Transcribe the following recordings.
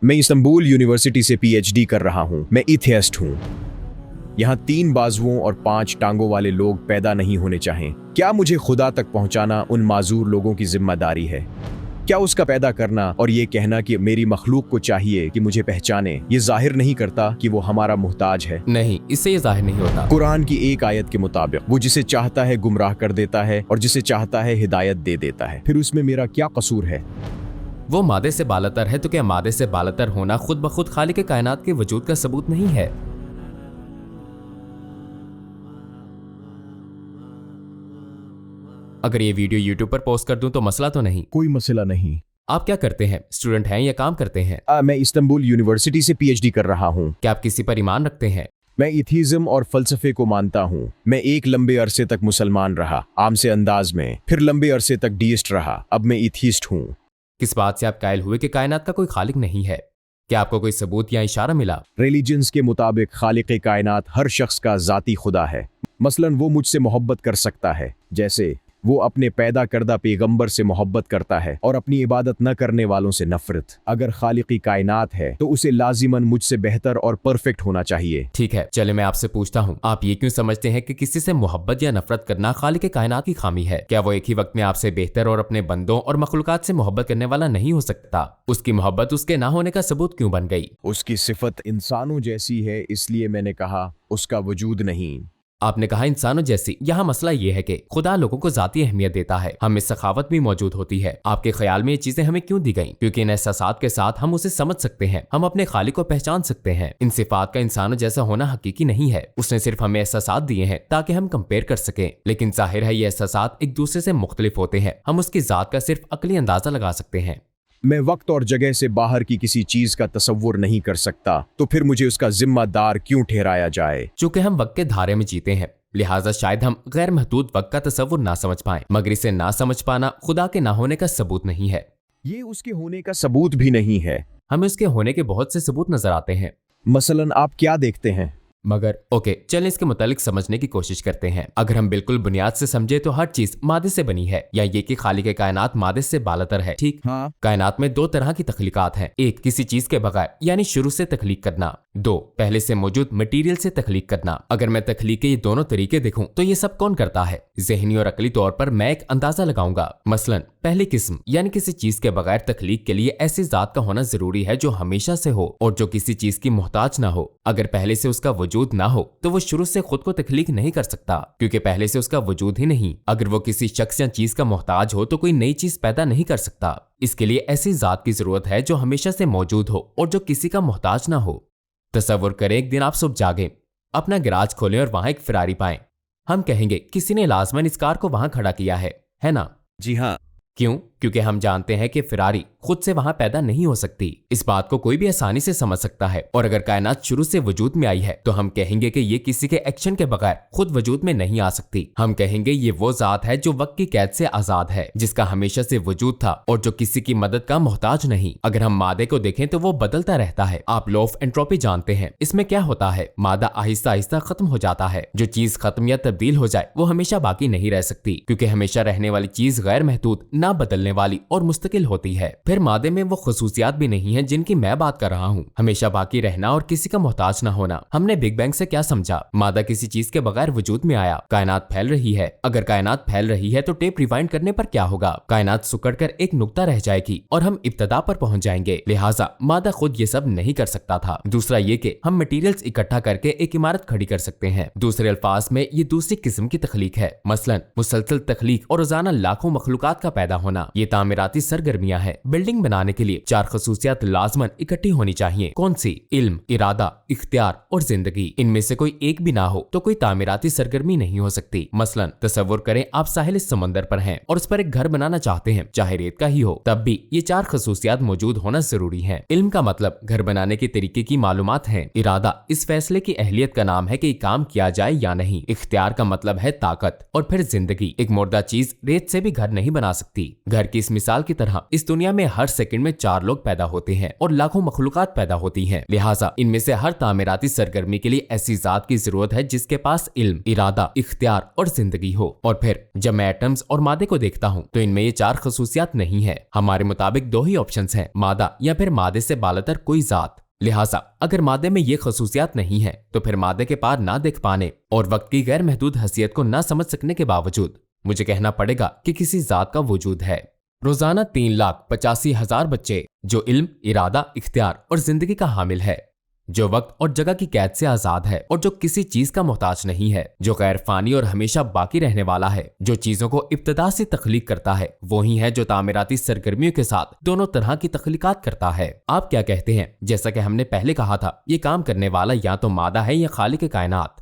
मैं Istanbul university से PhD कर रहा हूँ। मैं इथियस्ट हूँ। यहाँ 3 बाजुओं और 5 टांगों वाले लोग पैदा नहीं होने चाहें। क्या मुझे खुदा तक पहुँचाना उन माजूर लोगों की जिम्मेदारी है? क्या उसका पैदा करना और ये कहना कि मेरी मखलूक को चाहिए कि मुझे पहचाने, ये जाहिर नहीं करता कि वो हमारा मुहताज है? नहीं, इससे ये जाहिर नहीं होता। कुरान की एक आयत के मुताबिक वो जिसे चाहता है गुमराह कर देता है और जिसे चाहता है हिदायत दे देता है। फिर उसमें मेरा क्या कसूर है? वो मादे से बालातर है तो क्या मादे से बालातर होना खुद ब खुद खालिक कायनात के वजूद का सबूत नहीं है? अगर ये वीडियो YouTube पर पोस्ट कर दूं तो मसला तो नहीं? कोई मसला नहीं। आप क्या करते हैं? स्टूडेंट हैं या काम करते हैं? मैं इस्तांबुल यूनिवर्सिटी से पीएचडी कर रहा हूँ। क्या आप किसी पर ईमान रखते हैं? मैं इथीज़म और फलसफे को मानता हूँ। मैं एक लंबे अरसे तक मुसलमान रहा, आम से अंदाज में, फिर लंबे अरसे तक डीइस्ट रहा, अब मैं इथीस्ट हूँ। किस बात से आप कायल हुए कि कायनात का कोई खालिक नहीं है? क्या आपको कोई सबूत या इशारा मिला? रिलीजन्स के मुताबिक खालिक कायनात हर शख्स का जाती खुदा है। मसलन वो मुझसे मोहब्बत कर सकता है, जैसे वो अपने पैदा करदा पैगंबर से मोहब्बत करता है और अपनी इबादत न करने वालों से नफरत। अगर खालिकी कायनात है तो उसे लाजिमन मुझसे बेहतर और परफेक्ट होना चाहिए। ठीक है, चले मैं आपसे पूछता हूँ, आप ये क्यों समझते हैं कि किसी से मोहब्बत या नफरत करना खालिक कायनात की खामी है? क्या वो एक ही वक्त में आपसे बेहतर और अपने बंदों और मखलूकात से मोहब्बत करने वाला नहीं हो सकता? उसकी मोहब्बत उसके ना होने का सबूत क्यों बन गई? उसकी सिफत इंसानों जैसी है, इसलिए मैंने कहा उसका वजूद नहीं। आपने कहा इंसानों जैसी। यहाँ मसला ये है कि खुदा लोगों को जाती अहमियत देता है, हम में सखावत भी मौजूद होती है। आपके ख्याल में ये चीजें हमें क्यों दी गई? क्योंकि इन एहसासात के साथ हम उसे समझ सकते हैं, हम अपने खालिक को पहचान सकते हैं। इन सिफात का इंसानों जैसा होना हकीकी नहीं है, उसने सिर्फ हमें एहसासात दिए हैं ताकि हम कंपेयर कर सकें। लेकिन जाहिर है ये एहसासात एक दूसरे से मुख्तलिफ होते हैं, हम उसकी जात का सिर्फ अकली अंदाजा लगा सकते हैं। मैं वक्त और जगह से बाहर की किसी चीज का तसव्वुर नहीं कर सकता, तो फिर मुझे उसका जिम्मेदार क्यों ठहराया जाए? चूंकि हम वक्त के धारे में जीते हैं, लिहाजा शायद हम गैर महदूद वक्त का तसव्वुर ना समझ पाएं, मगर इसे ना समझ पाना खुदा के ना होने का सबूत नहीं है। ये उसके होने का सबूत भी नहीं है। हमें उसके होने के बहुत से सबूत नजर आते हैं। मसलन आप क्या देखते हैं? मगर ओके, चलें इसके मुतालिक समझने की कोशिश करते हैं। अगर हम बिल्कुल बुनियाद से समझे तो हर चीज मादे से बनी है, या ये कि खालिक कायनात मादे से बालतर है। ठीक, हाँ। कायनात में 2 तरह की तख्लीकात हैं। एक, किसी चीज के बगैर यानी शुरू से तख्लीक करना। 2, पहले से मौजूद मटेरियल से तख्लीक करना। अगर मैं तख्लीक के ये दोनों तरीके देखूं तो ये सब कौन करता है? ज़हनी और अकली तौर पर मैं एक अंदाजा लगाऊंगा। मसलन पहली किस्म यानी किसी चीज के बगैर तख्लीक के लिए ऐसी जात का होना जरूरी है जो हमेशा से हो और जो किसी चीज की मोहताज ना हो। अगर पहले से उसका वजूद ना हो तो वो शुरू से खुद को तख्लीक नहीं कर सकता, क्योंकि पहले से उसका वजूद ही नहीं। अगर वो किसी शख्स या चीज का मोहताज हो तो कोई नई चीज पैदा नहीं कर सकता। इसके लिए ऐसी जात की जरूरत है जो हमेशा से मौजूद हो और जो किसी का मोहताज ना हो। तसव्वुर करें एक दिन आप सुबह जागें, अपना गैराज खोलें और वहां एक फरारी पाएं। हम कहेंगे किसी ने लाजमन इस कार को वहां खड़ा किया है ना? जी हाँ। क्यों? क्योंकि हम जानते हैं कि फरारी खुद से वहां पैदा नहीं हो सकती। इस बात को कोई भी आसानी से समझ सकता है। और अगर कायनात शुरू से वजूद में आई है तो हम कहेंगे कि ये किसी के एक्शन के बगैर खुद वजूद में नहीं आ सकती। हम कहेंगे ये वो जात है जो वक्त की कैद से आजाद है, जिसका हमेशा से वजूद था और जो किसी की मदद का मोहताज नहीं। अगर हम मादे को देखें तो वो बदलता रहता है। आप लॉ ऑफ एंट्रोपी जानते हैं, इसमें क्या होता है? मादा आहिस्ता आहिस्ता खत्म हो जाता है। जो चीज खत्म या तब्दील हो जाए वो हमेशा बाकी नहीं रह सकती, क्योंकि हमेशा रहने वाली चीज गैर महदूद, ना बदलने वाली और मुस्तकिल होती है। फिर मादे में वो खुसूसियात भी नहीं है जिनकी मैं बात कर रहा हूँ, हमेशा बाकी रहना और किसी का मोहताज ना होना। हमने बिग बैंग से क्या समझा? मादा किसी चीज के बगैर वजूद में आया। कायनात फैल रही है। अगर कायनात फैल रही है तो टेप रिवाइंड करने पर क्या होगा? कायनात सिकुड़कर एक नुक्ता रह जाएगी और हम इब्तदा पर पहुंच जाएंगे। लिहाजा मादा खुद ये सब नहीं कर सकता था। दूसरा ये कि हम मटेरियल्स इकट्ठा करके एक इमारत खड़ी कर सकते हैं। दूसरे अल्फाज में ये दूसरी किस्म की तख्लीक है, मसलन मुसलसल तख्लीक और रोजाना लाखों मखलूकात का पैदा होना। ये तामीराती सरगर्मियां हैं। बिल्डिंग बनाने के लिए 4 खसूसियात लाजमन इकट्ठी होनी चाहिए। कौन सी? इल्म, इरादा, इख्तियार और जिंदगी। इनमें से कोई एक भी ना हो तो कोई तामीराती सरगर्मी नहीं हो सकती। मसलन तसव्वुर करें आप साहिल समंदर पर हैं और उस पर एक घर बनाना चाहते हैं, चाहे रेत का ही हो, तब भी ये 4 खसूसियात मौजूद होना जरूरी है। इल्म का मतलब घर बनाने के तरीके की मालूमात है। इरादा इस फैसले की अहलियत का नाम है कि काम किया जाए या नहीं। इख्तियार का मतलब है ताकत। और फिर जिंदगी, एक मुर्दा चीज रेत से भी घर नहीं बना सकती। सकती। घर की इस मिसाल की तरह इस दुनिया में हर सेकंड में 4 लोग पैदा होते हैं और लाखों मखलूकात पैदा होती हैं। लिहाजा इनमें से हर तामीराती सरगर्मी के लिए ऐसी जात की जरूरत है जिसके पास इल्म, इरादा, इख्तियार और जिंदगी हो। और फिर जब मैं एटम्स और मादे को देखता हूँ तो इनमें ये 4 खसूसियात नहीं है। हमारे मुताबिक 2 ही ऑप्शंस हैं, मादा या फिर मादे से बालतर कोई जात। लिहाजा अगर मादे में ये खसूसियात नहीं है तो फिर मादे के पार ना देख पाने और वक्त की गैर महदूद हसीयत को ना समझ सकने के बावजूद मुझे कहना पड़ेगा कि किसी जात का वजूद है। रोजाना 3,85,000 बच्चे जो इल्म, इरादा, इख्तियार और जिंदगी का हामिल है, जो वक्त और जगह की कैद से आजाद है और जो किसी चीज का मोहताज नहीं है, जो गैर फानी और हमेशा बाकी रहने वाला है, जो चीजों को इब्तिदा से तख्लीक करता है, वही है जो तामीराती सरगर्मियों के साथ दोनों तरह की तख्लीकात करता है। आप क्या कहते हैं? जैसा कि हमने पहले कहा था, ये काम करने वाला या तो मादा है या खालिक कायनात।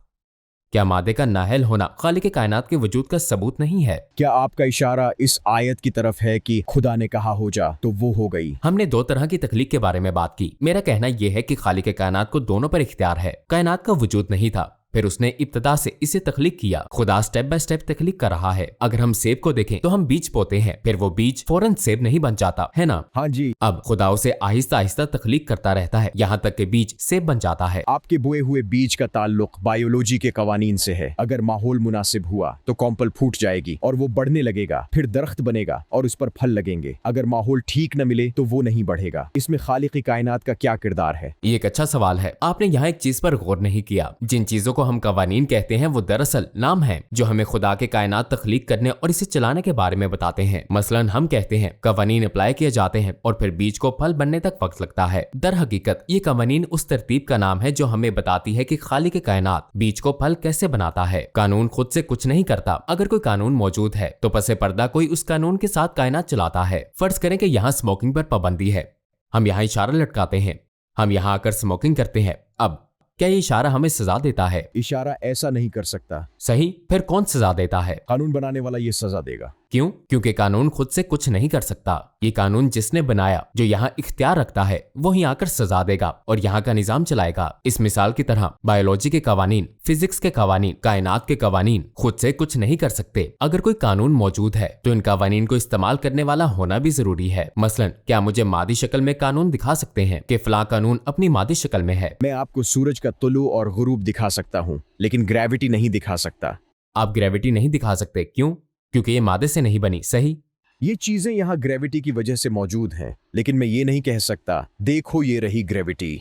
क्या मादे का नाहल होना खालिक कायनात के वजूद का सबूत नहीं है? क्या आपका इशारा इस आयत की तरफ है कि खुदा ने कहा हो जा तो वो हो गई? हमने 2 तरह की तख्लीक के बारे में बात की। मेरा कहना यह है कि खालिक कायनात को दोनों पर इख्तियार है। कायनात का वजूद नहीं था, फिर उसने इब्तिदा से इसे तख्लीक किया। खुदा स्टेप बाय स्टेप तख्लीक कर रहा है। अगर हम सेब को देखें तो हम बीज बोते हैं, फिर वो बीज फौरन सेब नहीं बन जाता है ना? हाँ जी। अब खुदा उसे आहिस्ता आहिस्ता तख्लीक करता रहता है, यहाँ तक कि बीज सेब बन जाता है। आपके बोए हुए बीज का ताल्लुक बायोलॉजी के कवानीन से है। अगर माहौल मुनासिब हुआ तो कॉम्पल फूट जाएगी और वो बढ़ने लगेगा, फिर दरख्त बनेगा और उस पर फल लगेंगे। अगर माहौल ठीक न मिले तो वो नहीं बढ़ेगा। इसमें खालिक कायनात का क्या किरदार है? ये एक अच्छा सवाल है। आपने यहाँ एक चीज पर गौर नहीं किया। जिन चीजों को हम कवानीन कहते हैं वो दरअसल नाम है जो हमें खुदा के कायनात तख्लीक करने और इसे चलाने के बारे में बताते हैं। मसलन हम कहते हैं कवानीन अप्लाई किए जाते हैं और फिर बीज को फल बनने तक वक्त लगता है। दर हकीकत ये कवानीन उस तरतीब का नाम है जो हमें बताती है कि खालिक कायनात बीज को फल कैसे बनाता है। कानून खुद से कुछ नहीं करता। अगर कोई कानून मौजूद है तो पसे पर्दा कोई उस कानून के साथ कायनात चलाता है। फर्ज करें कि यहाँ स्मोकिंग पर पाबंदी है, हम यहाँ इशारा लटकाते हैं, हम यहाँ आकर स्मोकिंग करते हैं। अब क्या ये इशारा हमें सजा देता है? इशारा ऐसा नहीं कर सकता। सही, फिर कौन सजा देता है? कानून बनाने वाला ये सजा देगा। क्यों? क्योंकि कानून खुद से कुछ नहीं कर सकता। ये कानून जिसने बनाया, जो यहाँ इख्तियार रखता है, वही आकर सजा देगा और यहाँ का निजाम चलाएगा। इस मिसाल की तरह बायोलॉजी के कवानीन, फिजिक्स के कवानीन, कायनात के कवानीन खुद से कुछ नहीं कर सकते। अगर कोई कानून मौजूद है तो इन कवानीन को इस्तेमाल करने वाला होना भी जरूरी है। मसलन क्या मुझे मादी शक्ल में कानून दिखा सकते हैं कि फलां कानून अपनी मादी शक्ल में है? मैं आपको सूरज का तुलू और गुरूब दिखा सकता हूँ, लेकिन ग्रेविटी नहीं दिखा सकता। आप ग्रेविटी नहीं दिखा सकते, क्यों? क्योंकि ये मादे से नहीं बनी। सही, ये चीजें यहाँ ग्रेविटी की वजह से मौजूद हैं, लेकिन मैं ये नहीं कह सकता देखो ये रही ग्रेविटी।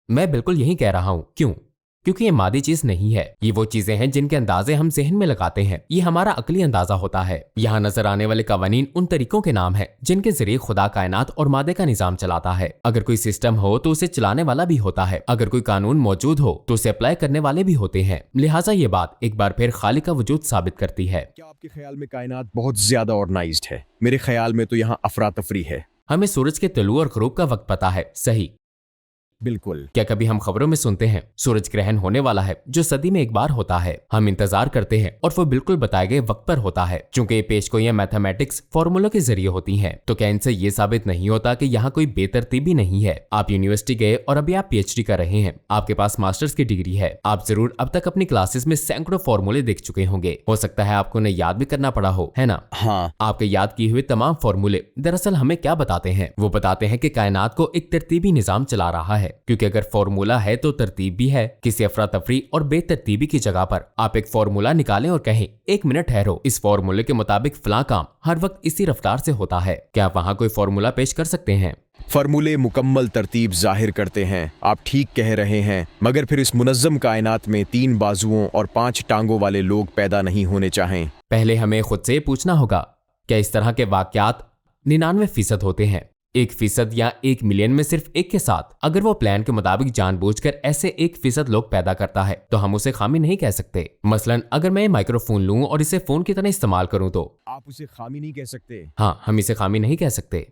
मैं बिल्कुल यही कह रहा हूँ। क्यों? क्योंकि ये मादी चीज नहीं है। ये वो चीजें हैं जिनके अंदाजे हम जहन में लगाते हैं। ये हमारा अकली अंदाजा होता है। यहाँ नजर आने वाले कवानीन उन तरीकों के नाम है जिनके जरिए खुदा कायनात और मादे का निजाम चलाता है। अगर कोई सिस्टम हो तो उसे चलाने वाला भी होता है। अगर कोई कानून मौजूद हो तो उसे अप्लाई करने वाले भी होते हैं। लिहाजा ये बात एक बार फिर खालिक का वजूद साबित करती है। क्या आपके ख्याल में कायनात बहुत ज्यादा ऑर्गेनाइज्ड है? मेरे ख्याल में तो यहाँ अफरा तफरी है। हमें सूरज के तुलू और ग़ुरूब का वक्त पता है। सही, बिल्कुल। क्या कभी हम खबरों में सुनते हैं सूरज ग्रहण होने वाला है जो सदी में एक बार होता है? हम इंतजार करते हैं और वो बिल्कुल बताए गए वक्त पर होता है। चूंकि ये पेशगोइयां मैथमेटिक्स फॉर्मूलों के जरिए होती हैं, तो क्या इनसे ये साबित नहीं होता कि यहाँ कोई बेतरतीबी नहीं है? आप यूनिवर्सिटी गए और अभी आप पीएचडी कर रहे हैं, आपके पास मास्टर्स की डिग्री है, आप जरूर अब तक अपनी क्लासेस में सैकड़ों फॉर्मूले देख चुके होंगे। हो सकता है आपको उन्हें याद भी करना पड़ा हो, है ना? हाँ। आपके याद किए हुए तमाम फॉर्मूले दरअसल हमें क्या बताते हैं? वो बताते हैं कि कायनात को एक तरतीबी निजाम चला रहा है। क्योंकि अगर फॉर्मूला है तो तरतीब भी है। किसी अफरा तफरी और बेतरतीबी की जगह पर आप एक फॉर्मूला निकालें और कहें एक मिनट ठहरो, इस फॉर्मूले के मुताबिक फलां काम हर वक्त इसी रफ्तार से होता है। क्या आप वहां कोई फॉर्मूला पेश कर सकते हैं? फॉर्मूले मुकम्मल तरतीब जाहिर करते हैं, आप ठीक कह रहे हैं, मगर फिर इस मुनज़्ज़म कायनात में 3 बाजुओं और 5 टांगों वाले लोग पैदा नहीं होने चाहें। पहले हमें खुद से पूछना होगा, क्या इस तरह के वाकयात 99% होते हैं? 1% या 1 मिलियन में सिर्फ एक के साथ अगर वो प्लान के मुताबिक जानबूझकर ऐसे 1% लोग पैदा करता है तो हम उसे खामी नहीं कह सकते। मसलन अगर मैं माइक्रोफोन लूं और इसे फोन की तरह इस्तेमाल करूं तो आप उसे खामी नहीं कह सकते। हाँ, हम इसे खामी नहीं कह सकते।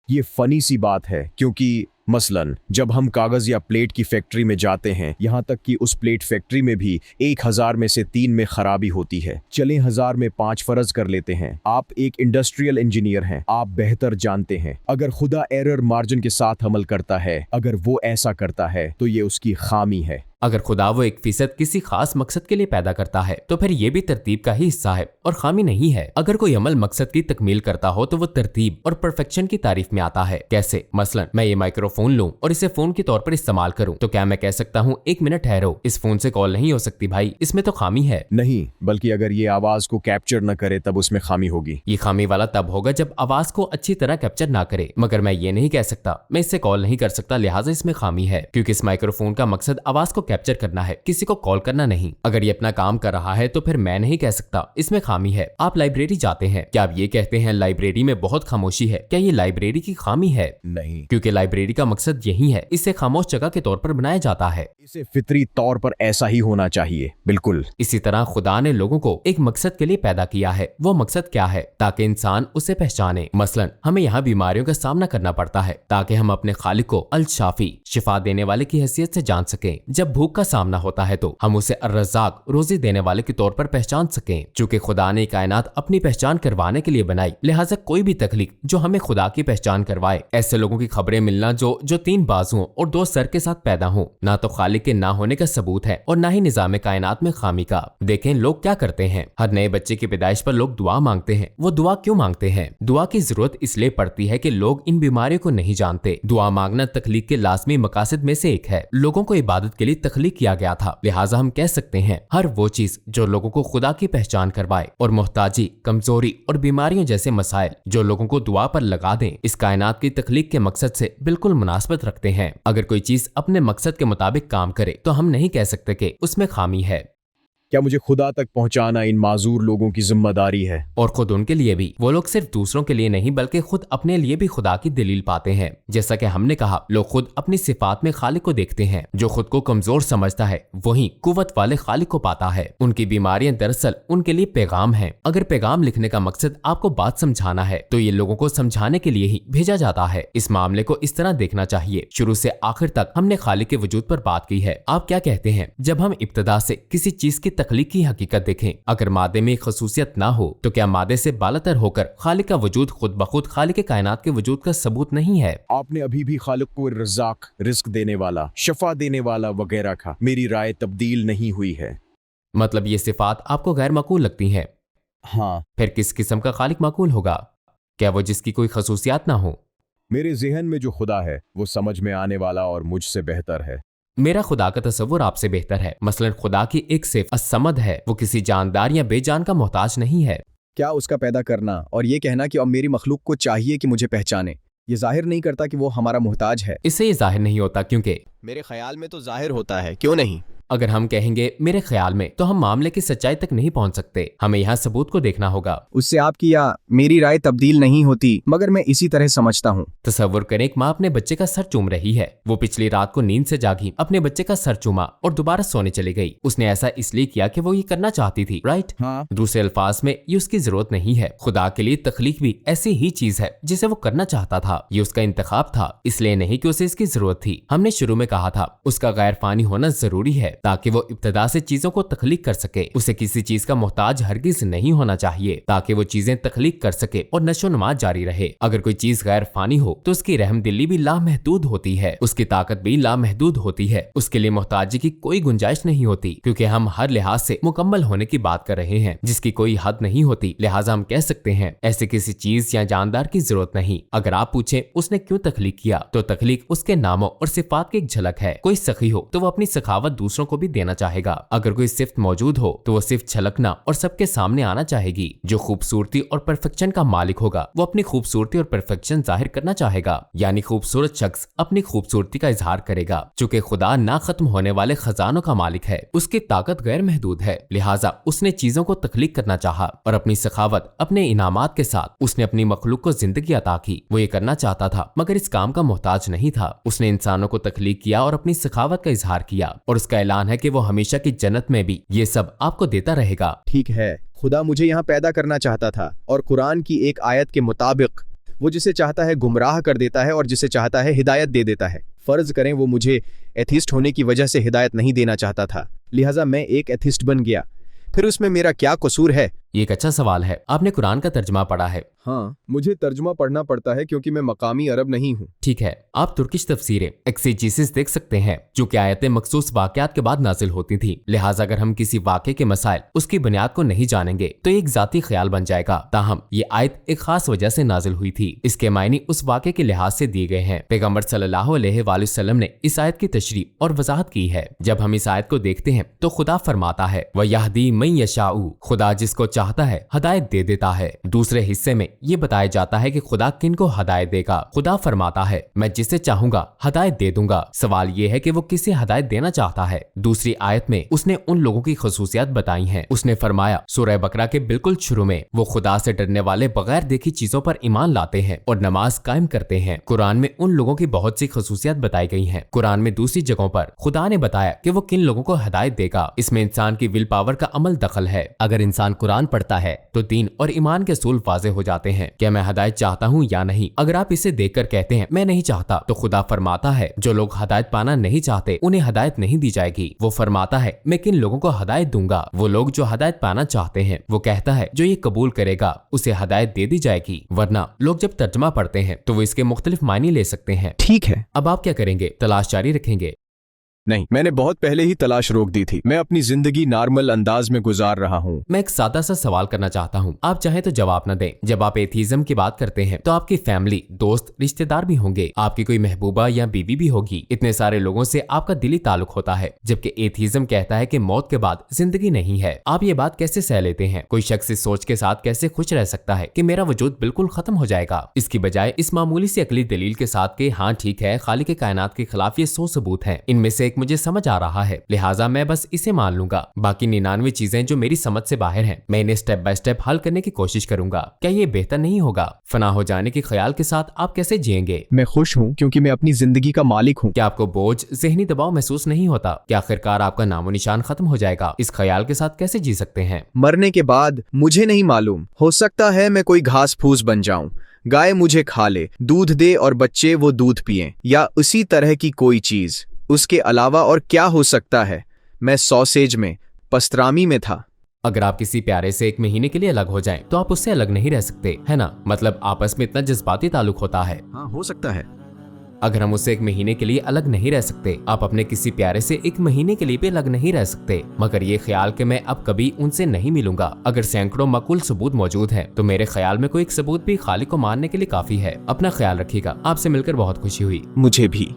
ये फनी सी बात है, क्योंकि मसलन जब हम कागज या प्लेट की फैक्ट्री में जाते हैं, यहाँ तक कि उस प्लेट फैक्ट्री में भी 1000 में से 3 में खराबी होती है। चले 1000 में 5 फर्ज कर लेते हैं। आप एक इंडस्ट्रियल इंजीनियर हैं, आप बेहतर जानते हैं अगर खुदा एरर मार्जिन के साथ अमल करता है, अगर वो ऐसा करता है तो ये उसकी खामी है। अगर खुदा वो 1% किसी खास मकसद के लिए पैदा करता है तो फिर ये भी तरतीब का ही हिस्सा है और खामी नहीं है। अगर कोई अमल मकसद की तकमील करता हो तो वो तरतीब और परफेक्शन की तारीफ में आता है। कैसे? मसलन मैं ये माइक्रोफोन लूं और इसे फोन के तौर पर इस्तेमाल करूं, तो क्या मैं कह सकता हूं 1 मिनट ठहरो, इस फोन से कॉल नहीं हो सकती भाई, इसमें तो खामी है? नहीं, बल्कि अगर ये आवाज को कैप्चर न करे तब उसमें खामी होगी। ये खामी वाला तब होगा जब आवाज को अच्छी तरह कैप्चर ना करे। मगर मैं ये नहीं कह सकता मैं इससे कॉल नहीं कर सकता, लिहाजा इसमें खामी है, क्योंकि इस माइक्रोफोन का मकसद आवाज को कैप्चर करना है, किसी को कॉल करना नहीं। अगर ये अपना काम कर रहा है तो फिर मैं नहीं कह सकता इसमें खामी है। आप लाइब्रेरी जाते हैं, क्या आप ये कहते हैं लाइब्रेरी में बहुत खामोशी है? क्या ये लाइब्रेरी की खामी है? नहीं, क्योंकि लाइब्रेरी का मकसद यही है, इसे खामोश जगह के तौर पर बनाया जाता है। इसे फितरी तौर पर ऐसा ही होना चाहिए। बिल्कुल इसी तरह खुदा ने लोगों को एक मकसद के लिए पैदा किया है। वो मकसद क्या है? ताकि इंसान उसे पहचाने। मसलन हमें यहाँ बीमारियों का सामना करना पड़ता है ताकि हम अपने खालिक को अल शाफी, शिफा देने वाले की हैसियत से जान सकें। जब भूख का सामना होता है तो हम उसे अर्रज़ाक, रोजी देने वाले के तौर पर पहचान सकें। चूंकि खुदा ने कायनात अपनी पहचान करवाने के लिए बनाई, लिहाजा कोई भी तख्लीक जो हमें खुदा की पहचान करवाए, ऐसे लोगों की खबरें मिलना जो 3 बाजुओं और 2 सर के साथ पैदा हों, ना तो खालिक के ना होने का सबूत है और ना ही निजाम कायनात में खामी का। देखें लोग क्या करते हैं। हर नए बच्चे की पैदाइश पर लोग दुआ मांगते हैं। वो दुआ क्यों मांगते हैं? दुआ की जरूरत इसलिए पड़ती है कि लोग इन बीमारियों को नहीं जानते। दुआ मांगना तख्लीक के लाजमी मकासद में से एक है। लोगों को इबादत के लिए तख्लीक किया गया था, लिहाजा हम कह सकते हैं हर वो चीज जो लोगों को खुदा की पहचान करवाए और मोहताजी, कमजोरी और बीमारियों जैसे मसाइल जो लोगों को दुआ पर लगा दें, इस कायनात की तख्लीक के मकसद से बिल्कुल मुनासबत रखते हैं। अगर कोई चीज अपने मकसद के मुताबिक काम करे तो हम नहीं कह सकते कि उसमें खामी है। क्या मुझे खुदा तक पहुंचाना इन माजूर लोगों की जिम्मेदारी है? और खुद उनके लिए भी। वो लोग सिर्फ दूसरों के लिए नहीं बल्कि खुद अपने लिए भी खुदा की दलील पाते हैं। जैसा कि हमने कहा, लोग खुद अपनी सिफात में खालिक को देखते हैं। जो खुद को कमजोर समझता है वही कुव्वत वाले खालिक को पाता है। उनकी बीमारियां दरअसल उनके लिए पैगाम है। अगर पैगाम लिखने का मकसद आपको बात समझाना है तो ये लोगों को समझाने के लिए ही भेजा जाता है। इस मामले को इस तरह देखना चाहिए, शुरू से आखिर तक हमने खालिक के वजूद पर बात की है। आप क्या कहते हैं जब हम इब्तदा से किसी चीज की तख्लीक की हकीकत देखें? अगर मादे में खसूसियत ना हो तो क्या मादे से बालातर होकर खालिक का वजूद खुद बखुद खालिक के कायनात के वजूद का सबूत नहीं है? आपने अभी भी खालिक को रज़ाक, रिस्क देने वाला, शफा देने वाला वगैरह का। मेरी राय तब्दील नहीं हुई है। मतलब ये सिफात आपको गैर माकूल लगती हैं? हाँ। फिर किस किस्म का खालिक माकूल होगा? क्या वो जिसकी कोई खसूसियात ना हो? मेरे जहन में जो खुदा है वो समझ में आने वाला और मुझसे बेहतर है। मेरा खुदा का तस्वुर आपसे बेहतर है। मसलन खुदा की एक सिफ़त असमद है। वो किसी जानदार या बेजान का मोहताज नहीं है। क्या उसका पैदा करना और ये कहना कि अब मेरी मखलूक को चाहिए कि मुझे पहचाने, ये जाहिर नहीं करता कि वो हमारा मोहताज है? इससे ये जाहिर नहीं होता, क्योंकि मेरे ख्याल में तो जाहिर होता है, क्यों नहीं? अगर हम कहेंगे मेरे ख्याल में, तो हम मामले की सच्चाई तक नहीं पहुंच सकते। हमें यहाँ सबूत को देखना होगा। उससे आपकी या मेरी राय तब्दील नहीं होती, मगर मैं इसी तरह समझता हूँ। तसव्वुर करें एक माँ अपने बच्चे का सर चूम रही है। वो पिछली रात को नींद से जागी, अपने बच्चे का सर चूमा और दोबारा सोने चली गई। उसने ऐसा इसलिए किया कि वो ये करना चाहती थी, राइट? हाँ। दूसरे अल्फाज में ये उसकी जरूरत नहीं है। खुदा के लिए तख्लीक भी ऐसी ही चीज है जिसे वो करना चाहता था। ये उसका इंतखाब था, इसलिए नहीं कि उसे इसकी जरूरत थी। हमने शुरू में कहा था उसका गैर फानी होना जरूरी है ताकि वो इब्तदा से चीजों को तख्लीक कर सके। उसे किसी चीज का मोहताज हरगिज नहीं होना चाहिए ताकि वो चीजें तख्लीक कर सके और नशोनुमा जारी रहे। अगर कोई चीज गैर फानी हो तो उसकी रहमदिली भी लामहदूद होती है, उसकी ताकत भी लामहदूद होती है। उसके लिए मोहताजी की कोई गुंजाइश नहीं होती, क्योंकि हम हर लिहाज से मुकम्मल होने की बात कर रहे हैं जिसकी कोई हद नहीं होती। लिहाजा हम कह सकते हैं ऐसे किसी चीज या जानदार की जरूरत नहीं। अगर आप पूछे उसने क्यों तख्लीक किया, तो तख्लीक उसके नामों और सिफात की एक झलक है। कोई सखी हो तो वो अपनी सखावत दूसरों को भी देना चाहेगा। अगर कोई सिफ्त मौजूद हो तो वो सिफ्त छलकना और सबके सामने आना चाहेगी। जो खूबसूरती और परफेक्शन का मालिक होगा वो अपनी खूबसूरती और परफेक्शन जाहिर करना चाहेगा, यानी खूबसूरत शख्स अपनी खूबसूरती का इजहार करेगा। चूंकि खुदा ना खत्म होने वाले खजानों का मालिक है, उसकी ताकत गैर महदूद है, लिहाजा उसने चीजों को तख्लीक करना चाहा और अपनी सखावत, अपने इनामात के साथ उसने अपनी मखलूक को जिंदगी अता की। वो ये करना चाहता था मगर इस काम का मोहताज नहीं था। उसने इंसानों को तख्लीक किया और अपनी सखावत का इजहार किया, और उसका ऐलान है कि वो हमेशा की जन्नत में भी ये सब आपको देता रहेगा। ठीक है, खुदा मुझे यहाँ पैदा करना चाहता था और कुरान की एक आयत के मुताबिक वो जिसे चाहता है गुमराह कर देता है और जिसे चाहता है हिदायत दे देता है। फर्ज करें वो मुझे एथिस्ट होने की वजह से हिदायत नहीं देना चाहता था, लिहाजा मैं एक एथिस्ट बन गया। फिर उसमें मेरा क्या कसूर है? ये एक अच्छा सवाल है। आपने कुरान का तर्जमा पढ़ा है? हाँ, मुझे तर्जुमा पढ़ना पड़ता है क्योंकि मैं मकामी अरब नहीं हूँ। ठीक है, आप तुर्किश तफसीरें एक्सेजेसिस देख सकते हैं जो कि आयतें मखसूस वाकयात के बाद नाजिल होती थी। लिहाजा अगर हम किसी वाक़े के मसाइल उसकी बुनियाद को नहीं जानेंगे तो एक जाती ख्याल बन जाएगा। ताहम ये आयत एक खास वजह से नाजिल हुई थी, इसके मायने उस वाक़े के लिहाज से दिए गए हैं। पैगम्बर सल्लल्लाहु अलैहि वसल्लम ने इस आयत की तशरीह और वजाहत की है। जब हम इस आयत को देखते हैं तो खुदा फरमाता है व यहदी मन यशाऊ, खुदा जिसको चाहता है हदायत दे देता है। दूसरे हिस्से में ये बताया जाता है कि खुदा किन को हदायत देगा। खुदा फरमाता है मैं जिसे चाहूंगा हदायत दे दूंगा। सवाल ये है कि वो किसे हदायत देना चाहता है। दूसरी आयत में उसने उन लोगों की खसूसियात बताई हैं। उसने फरमाया सूरह बकरा के बिल्कुल शुरू में, वो खुदा से डरने वाले बगैर देखी चीजों पर ईमान लाते हैं और नमाज कायम करते हैं। कुरान में उन लोगों की बहुत सी खसूसियात बताई गई हैं। कुरान में दूसरी जगहों पर खुदा ने बताया कि वो किन लोगों को हदायत देगा। इसमें इंसान की विल पावर का अमल दखल है। अगर इंसान कुरान पढ़ता है तो दीन और ईमान के असूल वाज़ेह हो जाते हैं। क्या मैं हदायत चाहता हूँ या नहीं? अगर आप इसे देखकर कहते हैं मैं नहीं चाहता, तो खुदा फरमाता है जो लोग हदायत पाना नहीं चाहते उन्हें हदायत नहीं दी जाएगी। वो फरमाता है मैं किन लोगों को हदायत दूंगा? वो लोग जो हदायत पाना चाहते हैं। वो कहता है जो ये कबूल करेगा उसे हदायत दे दी जाएगी। वरना लोग जब तर्जमा पढ़ते हैं तो वो इसके मुख्तलिफ मायने ले सकते हैं। ठीक है, अब आप क्या करेंगे? तलाश जारी रखेंगे? नहीं, मैंने बहुत पहले ही तलाश रोक दी थी। मैं अपनी जिंदगी नॉर्मल अंदाज में गुजार रहा हूँ। मैं एक सादा सा सवाल करना चाहता हूँ, आप चाहें तो जवाब न दें। जब आप एथीज्म की बात करते हैं तो आपकी फैमिली, दोस्त, रिश्तेदार भी होंगे, आपकी कोई महबूबा या बीवी भी होगी। इतने सारे लोगों से आपका दिली ताल्लुक होता है। जबकि एथीज्म कहता है कि मौत के बाद जिंदगी नहीं है। आप ये बात कैसे सह लेते हैं? कोई शख्स इस सोच के साथ कैसे खुश रह सकता है कि मेरा वजूद बिल्कुल खत्म हो जाएगा? इसकी बजाय इस मामूली सी अकली दलील के साथ कि हाँ ठीक है, खालिक कायनात के खिलाफ ये 100 सबूत हैं, इनमें से एक मुझे समझ आ रहा है, लिहाजा मैं बस इसे मान लूंगा। बाकी 99 चीजें जो मेरी समझ से बाहर हैं, मैं इन्हें स्टेप बाय स्टेप हल करने की कोशिश करूंगा। क्या ये बेहतर नहीं होगा? फना हो जाने के ख्याल के साथ आप कैसे जिएंगे? मैं खुश हूँ क्योंकि मैं अपनी जिंदगी का मालिक हूँ। क्या आपको बोझ, जहनी दबाव महसूस नहीं होता? क्या आखिरकार आपका नामो निशान खत्म हो जाएगा? इस ख्याल के साथ कैसे जी सकते हैं? मरने के बाद मुझे नहीं मालूम, हो सकता है मैं कोई घास फूस बन जाऊं, गाय मुझे खा ले, दूध दे और बच्चे वो दूध पिएं, या उसी तरह की कोई चीज। उसके अलावा और क्या हो सकता है? मैं सॉसेज में, पस्त्रामी में था। अगर आप किसी प्यारे से 1 महीने के लिए अलग हो जाएं, तो आप उससे अलग नहीं रह सकते, है ना? मतलब आपस में इतना जज्बाती ताल्लुक होता है। हाँ, हो सकता है। अगर हम उससे 1 महीने के लिए अलग नहीं रह सकते, आप अपने किसी प्यारे से 1 महीने के लिए भी अलग नहीं रह सकते। मगर ये ख्याल कि मैं अब कभी उनसे नहीं मिलूंगा, अगर सैकड़ों मकूल सबूत मौजूद हैं, तो मेरे ख्याल में कोई एक सबूत भी खालिक को मानने के लिए काफी है। अपना ख्याल रखिएगा। आपसे मिलकर बहुत खुशी हुई। मुझे भी।